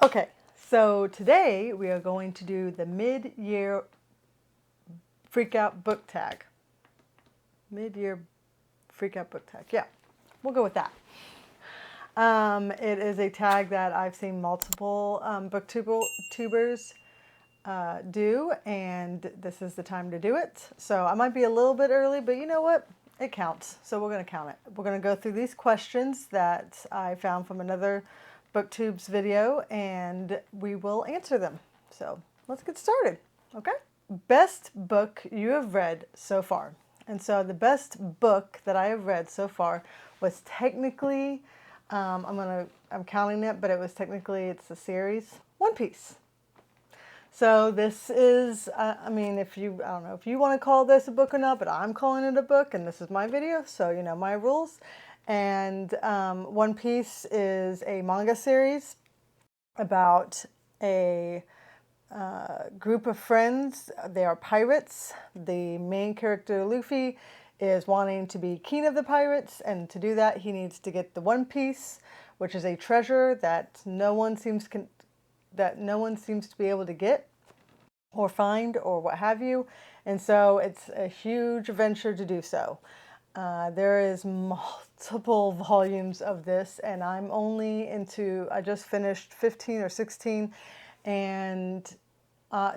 Okay, so today we are going to do the mid-year Freakout book tag. Mid-year Freakout book tag, yeah, we'll go with that. It is a tag that I've seen multiple booktubers do, and this is the time to do it. So I might be a little bit early, but you know what? It counts, so we're going to count it. We're going to go through these questions that I found from another BookTube's video, and we will answer them. So let's get started, okay? Best book you have read so far. And so the best book that I have read so far was technically, I'm counting it, but it was technically, it's a series, One Piece. So this is, I don't know if you want to call this a book or not, but I'm calling it a book, and this is my video, so you know my rules. And One Piece is a manga series about a group of friends. They are pirates. The main character, Luffy, is wanting to be king of the pirates, and to do that he needs to get the One Piece, which is a treasure that no one seems to be able to get or find or what have you. And so it's a huge venture to do so. There is multiple volumes of this, and I just finished 15 or 16, and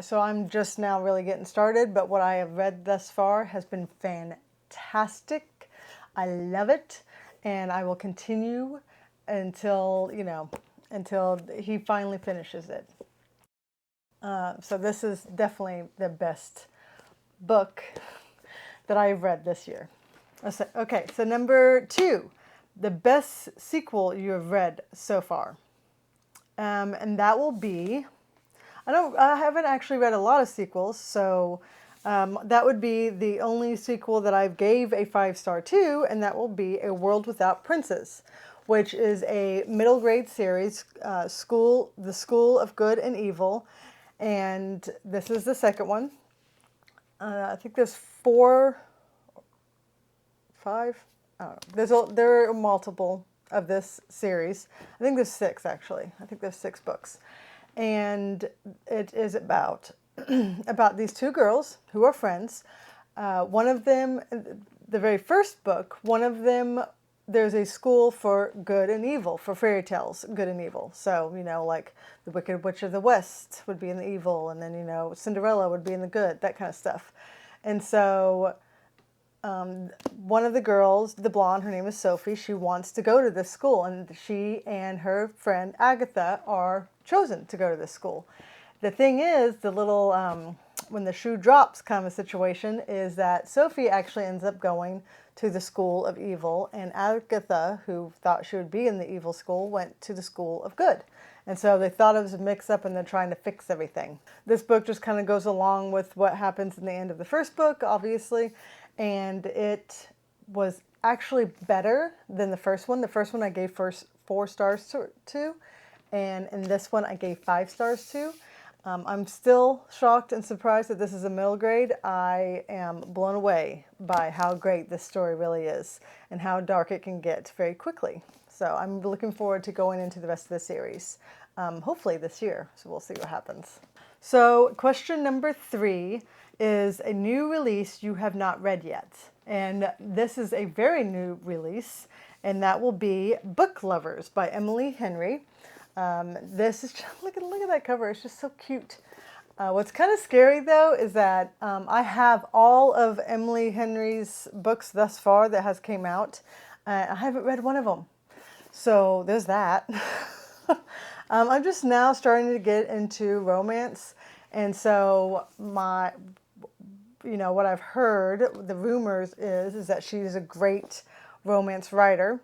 so I'm just now really getting started, but what I have read thus far has been fantastic. I love it, and I will continue until he finally finishes it. So this is definitely the best book that I've read this year. Okay, so number 2, the best sequel you have read so far. And that will be, I haven't actually read a lot of sequels, so that would be the only sequel that I gave a 5-star to, and that will be A World Without Princes, which is a middle grade series, The School of Good and Evil, and this is the second one. I think there's 4, 5, I don't know. There are multiple of this series. I think there's 6 actually. I think there's 6 books. And it is about these 2 girls who are friends. One of them, the very first book, one of them, there's a school for good and evil, for fairy tales, good and evil. So, like the Wicked Witch of the West would be in the evil, and then, Cinderella would be in the good, that kind of stuff. And so one of the girls, the blonde, her name is Sophie, she wants to go to this school, and she and her friend Agatha are chosen to go to this school. The thing is, the little, when the shoe drops kind of a situation is that Sophie actually ends up going to the School of Evil, and Agatha, who thought she would be in the evil school, went to the School of Good. And so they thought it was a mix-up, and they're trying to fix everything. This book just kind of goes along with what happens in the end of the first book, obviously, and it was actually better than the first one. The first one I gave 4 stars to, and in this one I gave 5 stars to. I'm still shocked and surprised that this is a middle grade. I am blown away by how great this story really is and how dark it can get very quickly. So I'm looking forward to going into the rest of the series, hopefully this year, so we'll see what happens. So question number 3 is a new release you have not read yet. And this is a very new release, and that will be Book Lovers by Emily Henry. This is just, look at that cover. It's just so cute. What's kind of scary though is that I have all of Emily Henry's books thus far that has came out. I haven't read one of them. So there's that. I'm just now starting to get into romance. And so what I've heard, the rumors is that she's a great romance writer.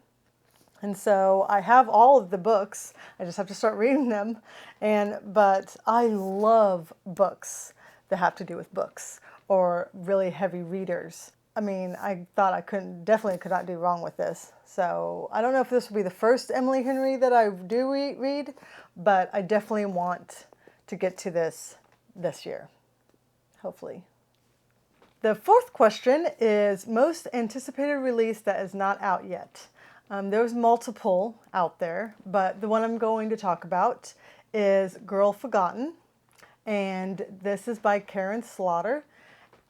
And so I have all of the books. I just have to start reading them. But I love books that have to do with books or really heavy readers. I mean, I thought I definitely could not do wrong with this. So I don't know if this will be the first Emily Henry that I do read, but I definitely want to get to this year, hopefully. The 4th question is most anticipated release that is not out yet. There's multiple out there, but the one I'm going to talk about is Girl Forgotten, and this is by Karen Slaughter.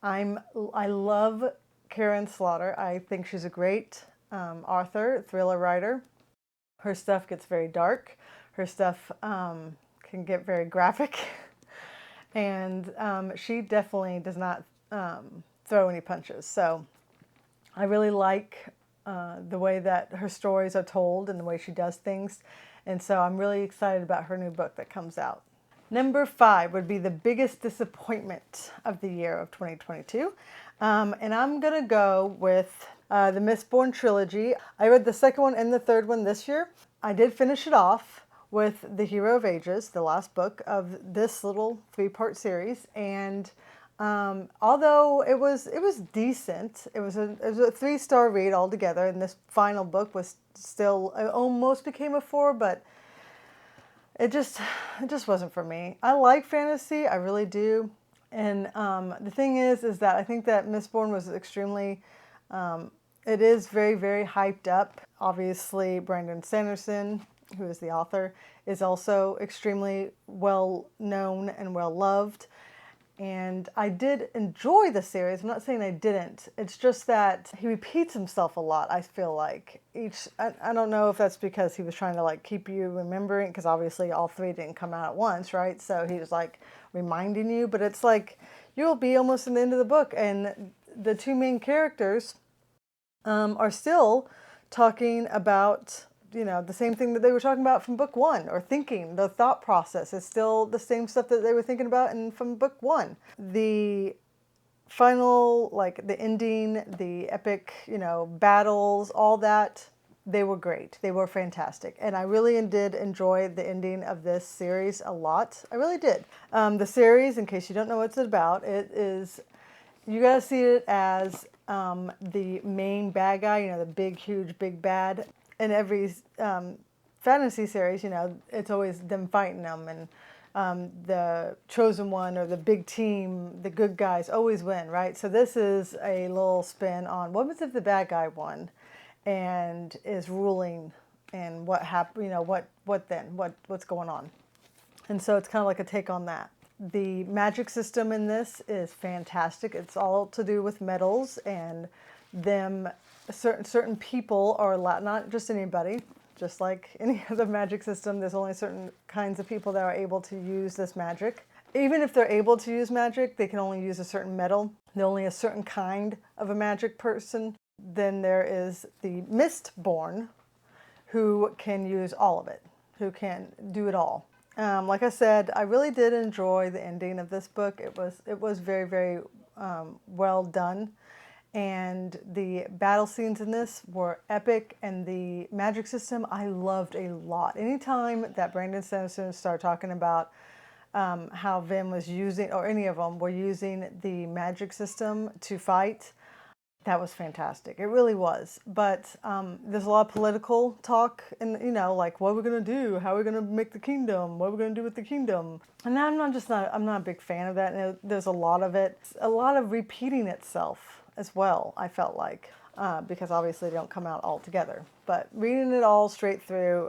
I love Karen Slaughter. I think she's a great author, thriller writer. Her stuff gets very dark. Her stuff can get very graphic. And she definitely does not throw any punches. So I really like the way that her stories are told and the way she does things. And so I'm really excited about her new book that comes out. Number 5 would be the biggest disappointment of the year of 2022. And I'm going to go with the Mistborn trilogy. I read the second one and the third one this year. I did finish it off with The Hero of Ages, the last book of this little 3-part series. And although it was decent, it was a 3-star read altogether. And this final book was still, it almost became a 4, but it just wasn't for me. I like fantasy, I really do. And the thing is that I think that Mistborn was extremely, it is very, very hyped up. Obviously, Brandon Sanderson, who is the author, is also extremely well known and well loved. And I did enjoy the series. I'm not saying I didn't. It's just that he repeats himself a lot, I feel like. I don't know if that's because he was trying to like keep you remembering, because obviously all 3 didn't come out at once, right? So he was like reminding you, but it's like you'll be almost in the end of the book and the 2 main characters are still talking about, you know, the same thing that they were talking about from book 1, or thinking, the thought process is still the same stuff that they were thinking about from book 1. The final, like the ending, the epic, you know, battles, all that, they were great. They were fantastic. And I really did enjoy the ending of this series a lot. I really did. The series, in case you don't know what it's about, it is, you gotta see it as the main bad guy, you know, the big, huge, big bad. In every fantasy series, you know, it's always them fighting them, and the chosen one or the big team, the good guys always win, right? So this is a little spin on what was if the bad guy won and is ruling, and what happened, you know, what then, what's going on. And so it's kind of like a take on that. The magic system in this is fantastic. It's all to do with metals and them. Certain people are allowed, not just anybody, just like any other magic system, there's only certain kinds of people that are able to use this magic. Even if they're able to use magic, they can only use a certain metal. They're only a certain kind of a magic person. Then there is the Mistborn, who can use all of it, who can do it all. Like I said, I really did enjoy the ending of this book. It was very, very well done. And the battle scenes in this were epic, and the magic system I loved a lot. Anytime that Brandon Sanderson started talking about how Vim was using, or any of them were using the magic system to fight, that was fantastic. It really was. But there's a lot of political talk, and you know, like what we're gonna do, how we're gonna make the kingdom, what we're gonna do with the kingdom. And I'm not a big fan of that. And there's a lot of it, a lot of repeating itself as well, I felt like, because obviously they don't come out all together. But reading it all straight through,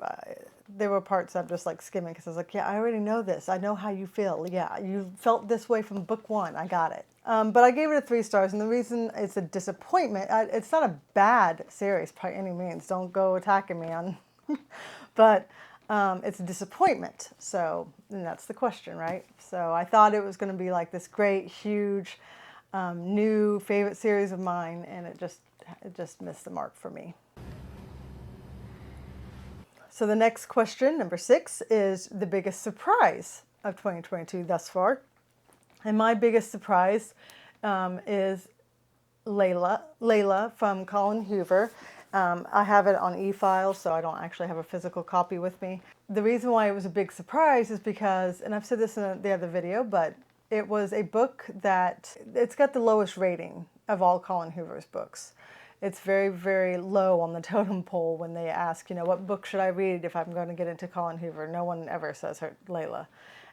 there were parts I'm just like skimming, because I was like, yeah, I already know this. I know how you feel. Yeah, you felt this way from book 1. I got it. But I gave it a 3 stars, and the reason it's a disappointment, it's not a bad series by any means. Don't go attacking me on, but it's a disappointment. So, and that's the question, right? So I thought it was going to be like this great, huge, new favorite series of mine, and it just missed the mark for me. So the next question, number 6, is the biggest surprise of 2022 thus far. And my biggest surprise is Layla from Colin Hoover. I have it on e-file, so I don't actually have a physical copy with me. The reason why it was a big surprise is because, and I've said this in the other video, but it was a book that, it's got the lowest rating of all Colin Hoover's books. It's very, very low on the totem pole when they ask, you know, what book should I read if I'm going to get into Colin Hoover? No one ever says Layla.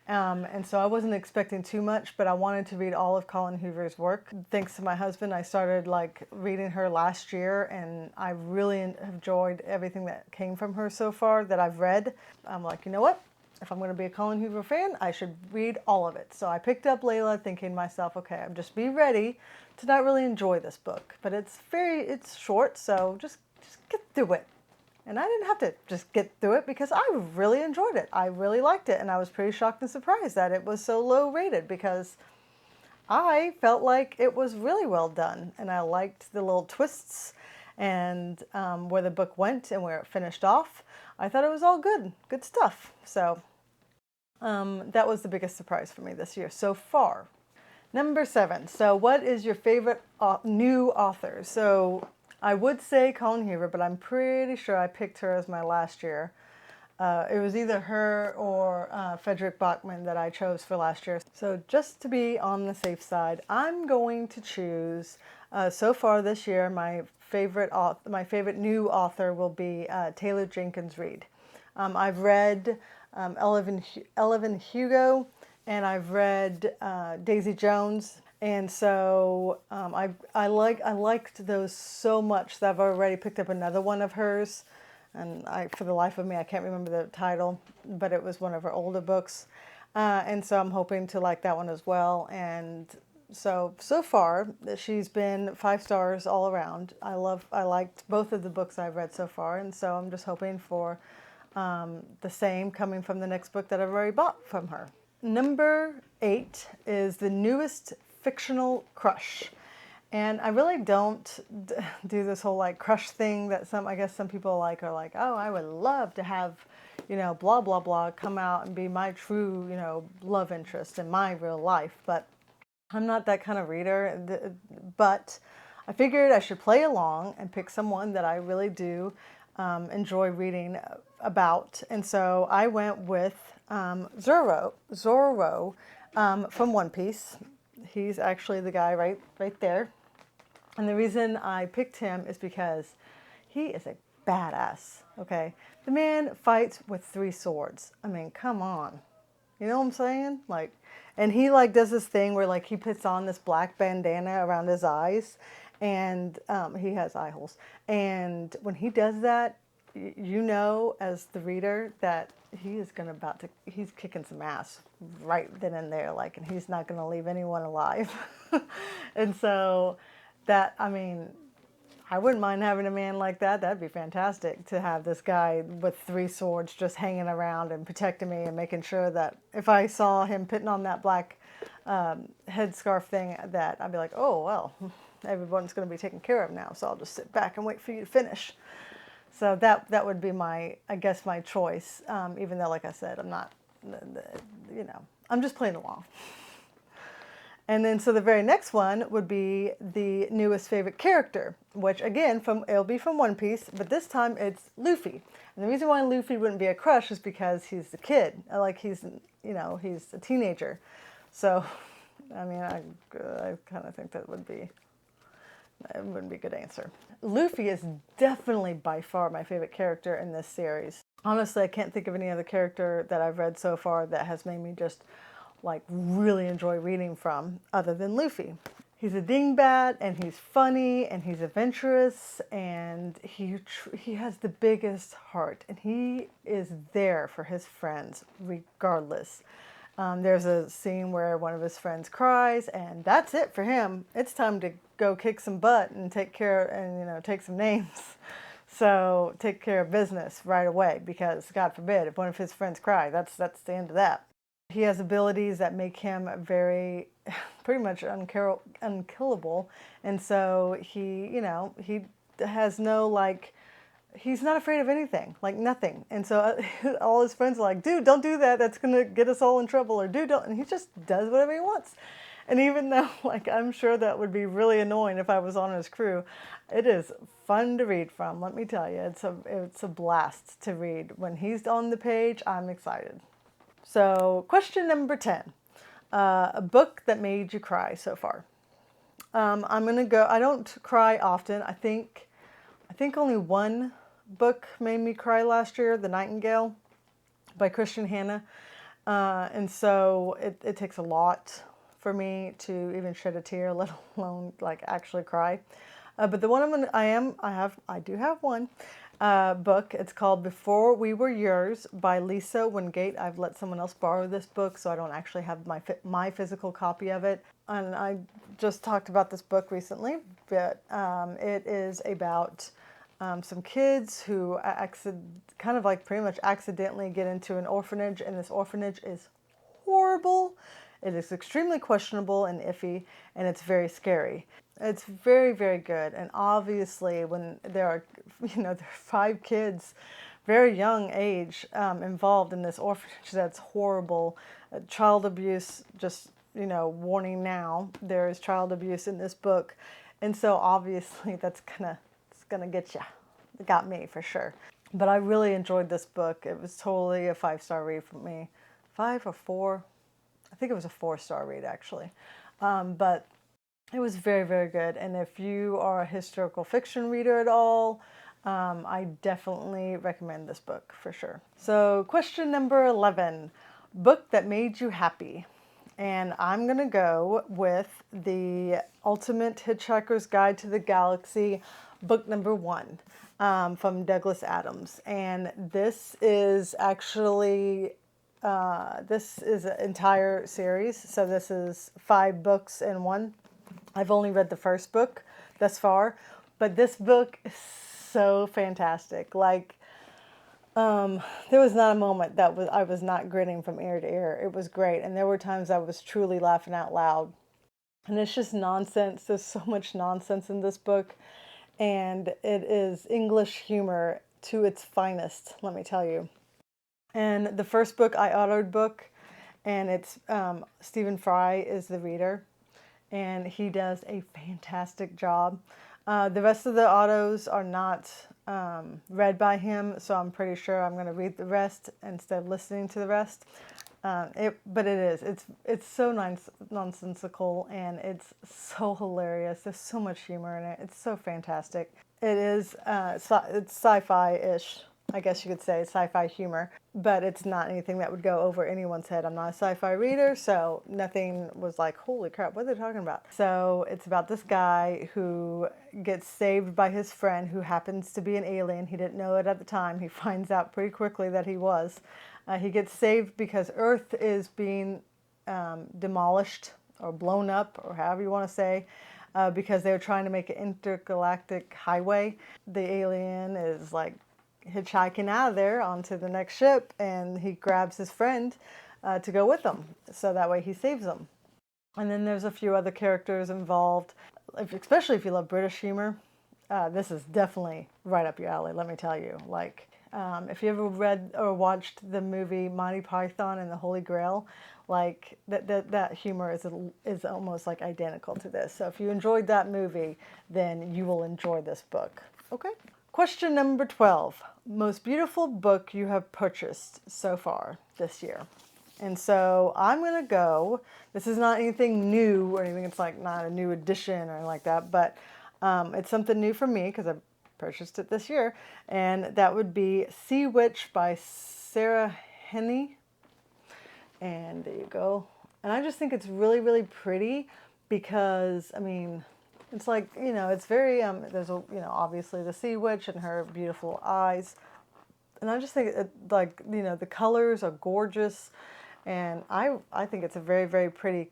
And so I wasn't expecting too much, but I wanted to read all of Colin Hoover's work. Thanks to my husband, I started like reading her last year, and I really have enjoyed everything that came from her so far that I've read. I'm like, you know what? if I'm going to be a Colin Hoover fan, I should read all of it. So I picked up Layla thinking to myself, okay, I'm just be ready to not really enjoy this book. But it's short, so just get through it. And I didn't have to just get through it because I really enjoyed it. I really liked it, and I was pretty shocked and surprised that it was so low rated because I felt like it was really well done, and I liked the little twists and where the book went and where it finished off. I thought it was all good stuff. So that was the biggest surprise for me this year so far. Number 7. So what is your favorite new author? So I would say Colin Hoover, but I'm pretty sure I picked her as my last year. It was either her or Frederick Bachman that I chose for last year. So just to be on the safe side, I'm going to choose, so far this year, my favorite new author will be Taylor Jenkins Reid. I've read Evelyn Hugo, and I've read Daisy Jones, and so I liked those so much that I've already picked up another one of hers, and for the life of me I can't remember the title, but it was one of her older books, and so I'm hoping to like that one as well. And so far she's been 5 stars all around. I liked both of the books I've read so far, and so I'm just hoping for the same coming from the next book that I've already bought from her. Number 8 is the newest fictional crush. And I really don't do this whole like crush thing that I guess some people like are like, oh, I would love to have, blah, blah, blah come out and be my true, love interest in my real life. But I'm not that kind of reader. But I figured I should play along and pick someone that I really do enjoy reading about. And so I went with Zoro from One Piece. He's actually the guy right there. And the reason I picked him is because he is a badass, okay? The man fights with 3 swords. I mean, come on. You know what I'm saying? Like, and he like does this thing where like he puts on this black bandana around his eyes, and he has eye holes. And when he does that, as the reader that he's kicking some ass right then and there, like, and he's not gonna leave anyone alive. And so I wouldn't mind having a man like that. That'd be fantastic to have this guy with 3 swords just hanging around and protecting me and making sure that if I saw him putting on that black headscarf thing, that I'd be like, oh, well, everyone's going to be taken care of now, so I'll just sit back and wait for you to finish. So that would be my choice, even though, like I said, I'm not, I'm just playing along. And then, so the very next one would be the newest favorite character, which again, it'll be from One Piece, but this time it's Luffy. And the reason why Luffy wouldn't be a crush is because he's a kid, like he's a teenager. So, I kind of think it wouldn't be a good answer. Luffy is definitely by far my favorite character in this series. Honestly, I can't think of any other character that I've read so far that has made me just like really enjoy reading from other than Luffy. He's a dingbat, and he's funny, and he's adventurous, and he has the biggest heart, and he is there for his friends regardless. There's a scene where one of his friends cries, and that's it for him. It's time to go kick some butt and take some names. So take care of business right away, because God forbid if one of his friends cry, that's the end of that. He has abilities that make him very, pretty much unkillable, and so he has no, like, he's not afraid of anything, like nothing. And so all his friends are like, dude, don't do that, that's gonna get us all in trouble, or dude, don't, and he just does whatever he wants. And even though, like, I'm sure that would be really annoying if I was on his crew, it is fun to read from, let me tell you. It's a blast to read. When he's on the page, I'm excited. So, question number 10, a book that made you cry so far. I'm gonna go. I don't cry often. I think only one book made me cry last year, The Nightingale by Christian Hannah, and so it takes a lot for me to even shed a tear, let alone like actually cry. But the one I do have one, book. It's called Before We Were Yours by Lisa Wingate. I've let someone else borrow this book, so I don't actually have my physical copy of it. And I just talked about this book recently, but it is about some kids who kind of like pretty much accidentally get into an orphanage, and this orphanage is horrible. It is extremely questionable and iffy, and it's very scary. It's very, very good. And obviously, when there are, there are 5 kids, very young age, involved in this orphanage, that's horrible. Child abuse, just, warning now, there is child abuse in this book. And so obviously it's gonna get you. It got me for sure. But I really enjoyed this book. It was totally a 5-star read for me. 5 or 4? I think it was a 4-star read actually. But it was very, very good. And if you are a historical fiction reader at all, I definitely recommend this book for sure. So question number 11, book that made you happy. And I'm going to go with The Ultimate Hitchhiker's Guide to the Galaxy, book number 1, from Douglas Adams. And this is actually, this is an entire series. So this is 5 books in one. I've only read the first book thus far, but this book is so fantastic. Like, there was not a moment that I was not grinning from ear to ear. It was great. And there were times I was truly laughing out loud. And it's just nonsense. There's so much nonsense in this book. And it is English humor to its finest, let me tell you. And the first book I authored book, and it's Stephen Fry is the reader. And he does a fantastic job. The rest of the autos are not read by him, so I'm pretty sure I'm going to read the rest instead of listening to the rest. But it's so nonsensical, and it's so hilarious. There's so much humor in it. It's so fantastic. It is it's sci-fi-ish, I guess you could say, sci-fi humor, but it's not anything that would go over anyone's head. I'm not a sci-fi reader, so nothing was like, holy crap, what are they talking about? So it's about this guy who gets saved by his friend who happens to be an alien. He didn't know it at the time. He finds out pretty quickly that he was. He gets saved because Earth is being demolished or blown up, or however you want to say, because they're trying to make an intergalactic highway. The alien is like hitchhiking out of there onto the next ship, and he grabs his friend to go with him, so that way he saves them. And then there's a few other characters involved, especially if you love British humor. This is definitely right up your alley, let me tell you. Like, if you ever read or watched the movie Monty Python and the Holy Grail, like that humor is almost like identical to this. So if you enjoyed that movie, then you will enjoy this book. Okay. Question number 12, most beautiful book you have purchased so far this year. And so I'm going to go, this is not anything new or anything, it's like not a new edition or anything like that, but it's something new for me because I purchased it this year, and that would be Sea Witch by Sarah Henney. And there you go. And I just think it's really, really pretty because, I mean, it's like, it's very, there's obviously the sea witch and her beautiful eyes. And I just think the colors are gorgeous. And I think it's a very, very pretty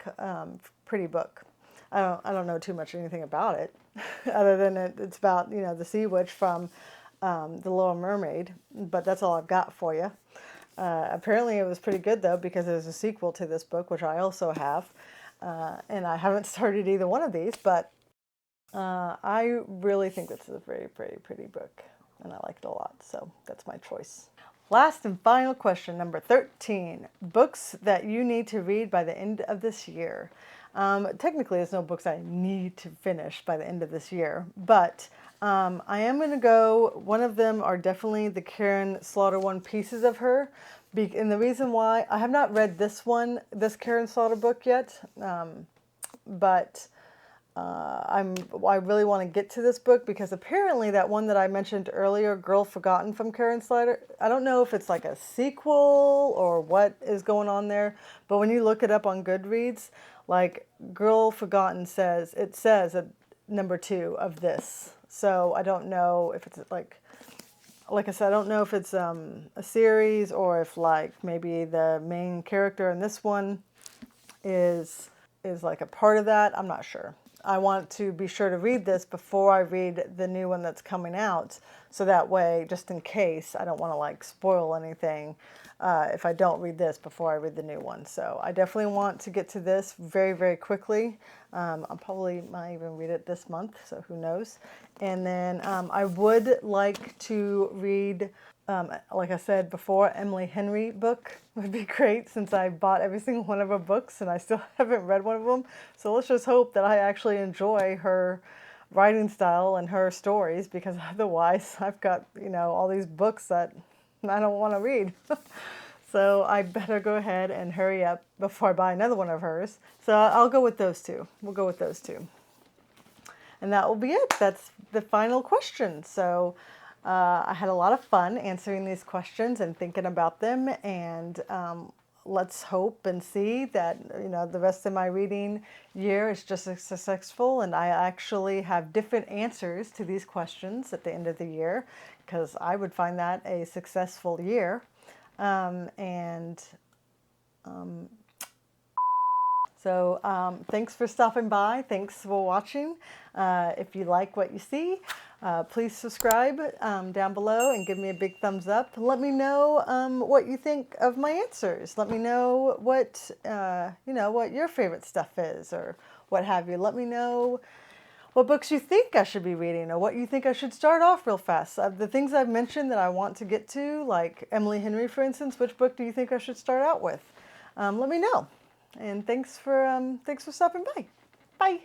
book. I don't know too much anything about it other than it's about, the sea witch from The Little Mermaid, but that's all I've got for you. Apparently it was pretty good though, because there's a sequel to this book, which I also have. And I haven't started either one of these, but I really think this is a very, very pretty book, and I like it a lot, so that's my choice. Last and final question, number 13, books that you need to read by the end of this year. Technically, there's no books I need to finish by the end of this year, but I am going to go, one of them are definitely the Karen Slaughter one, Pieces of Her, and the reason why, I have not read this Karen Slaughter book yet, but I really want to get to this book because apparently that one that I mentioned earlier, Girl Forgotten from Karen Slaughter, I don't know if it's like a sequel or what is going on there, but when you look it up on Goodreads, like Girl Forgotten says at number 2 of this. So I don't know if it's like, like I said, I don't know if it's a series or if like maybe the main character in this one is like a part of that. I'm not sure. I want to be sure to read this before I read the new one that's coming out, so that way, just in case, I don't want to like spoil anything if I don't read this before I read the new one. So I definitely want to get to this very, very quickly. I probably might even read it this month, so who knows. And then I would like to read, like I said before, Emily Henry book would be great, since I bought every single one of her books and I still haven't read one of them. So let's just hope that I actually enjoy her writing style and her stories, because otherwise I've got, all these books that I don't want to read. So I better go ahead and hurry up before I buy another one of hers. So I'll go with those two. We'll go with those two. And that will be it. That's the final question. So I had a lot of fun answering these questions and thinking about them. And let's hope and see that, the rest of my reading year is just as successful. And I actually have different answers to these questions at the end of the year, because I would find that a successful year. So thanks for stopping by. Thanks for watching. If you like what you see, please subscribe down below and give me a big thumbs up. Let me know what you think of my answers. Let me know what what your favorite stuff is, or what have you. Let me know what books you think I should be reading, or what you think I should start off real fast. The things I've mentioned that I want to get to, like Emily Henry, for instance, which book do you think I should start out with? Let me know. And thanks for stopping by. Bye.